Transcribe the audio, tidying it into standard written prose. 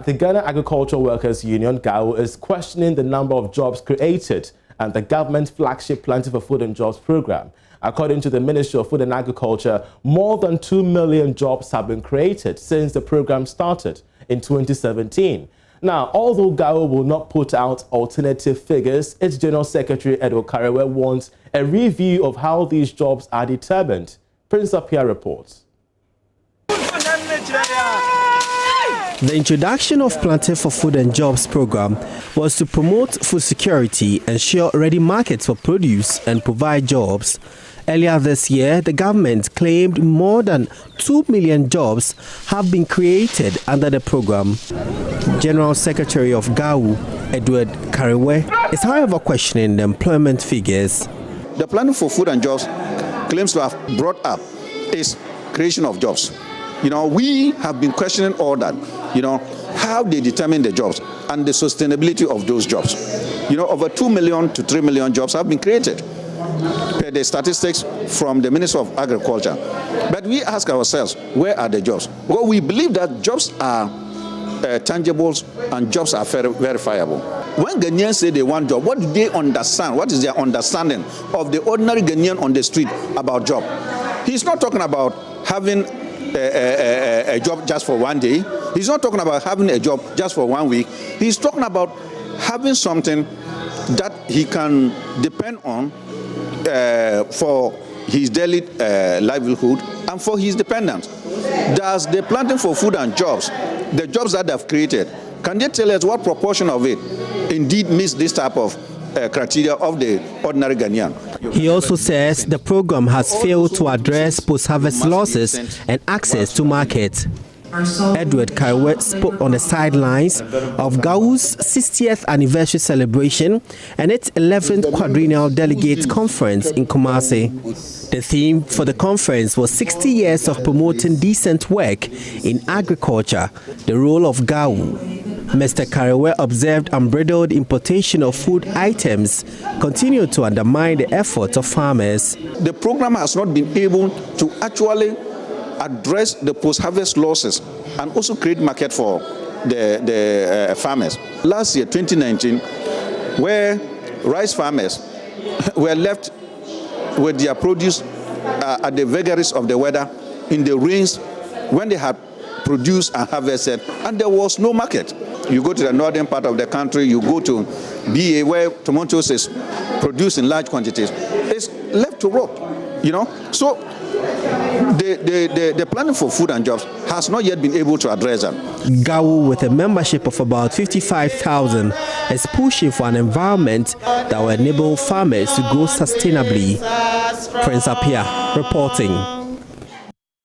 The Ghana Agricultural Workers Union, GAWU, is questioning the number of jobs created and the government's flagship Planting for Food and Jobs program. According to the Ministry of Food and Agriculture, more than 2 million jobs have been created since the program started in 2017. Now, although GAWU will not put out alternative figures, its General Secretary Edward Karewe wants a review of how these jobs are determined. Prince Apia reports. The introduction of Planting for Food and Jobs program was to promote food security, ensure ready markets for produce and provide jobs. Earlier this year, the government claimed more than 2 million jobs have been created under the program. General Secretary of GAWU, Edward Karewe, is however questioning the employment figures. The Planting for Food and Jobs claims to have brought up is creation of jobs. We have been questioning all that, how they determine the jobs and the sustainability of those jobs. Over 2 million to 3 million jobs have been created per the statistics from the Ministry of Agriculture. But we ask ourselves, where are the jobs? Well, we believe that jobs are tangibles and jobs are verifiable. When Ghanaians say they want job, what do they understand? What is their understanding of the ordinary Ghanaian on the street about job? He's not talking about having a job just for one day. He's not talking about having a job just for 1 week. He's talking about having something that he can depend on for his daily livelihood and for his dependents. Does the Planting for Food and Jobs, the jobs that they've created, can they tell us what proportion of it indeed meets this type of criteria of the ordinary Ghanaian? He also says the program has failed to address post-harvest losses and access to markets. Edward Karewe spoke on the sidelines of GAWU's 60th anniversary celebration and its 11th quadrennial delegates conference in Kumasi. The theme for the conference was 60 years of promoting decent work in agriculture, the role of GAWU. Mr. Karewe observed unbridled importation of food items continued to undermine the efforts of farmers. The program has not been able to actually address the post-harvest losses and also create market for the farmers. Last year, 2019, where rice farmers were left with their produce at the vagaries of the weather in the rains when they had produced and harvested, and there was no market. You go to the northern part of the country, you go to BA where tomatoes is produced in large quantities, it's left to rot, So the Planting for Food and Jobs has not yet been able to address that. GAWU, with a membership of about 55,000, is pushing for an environment that will enable farmers to grow sustainably. Prince Apia reporting.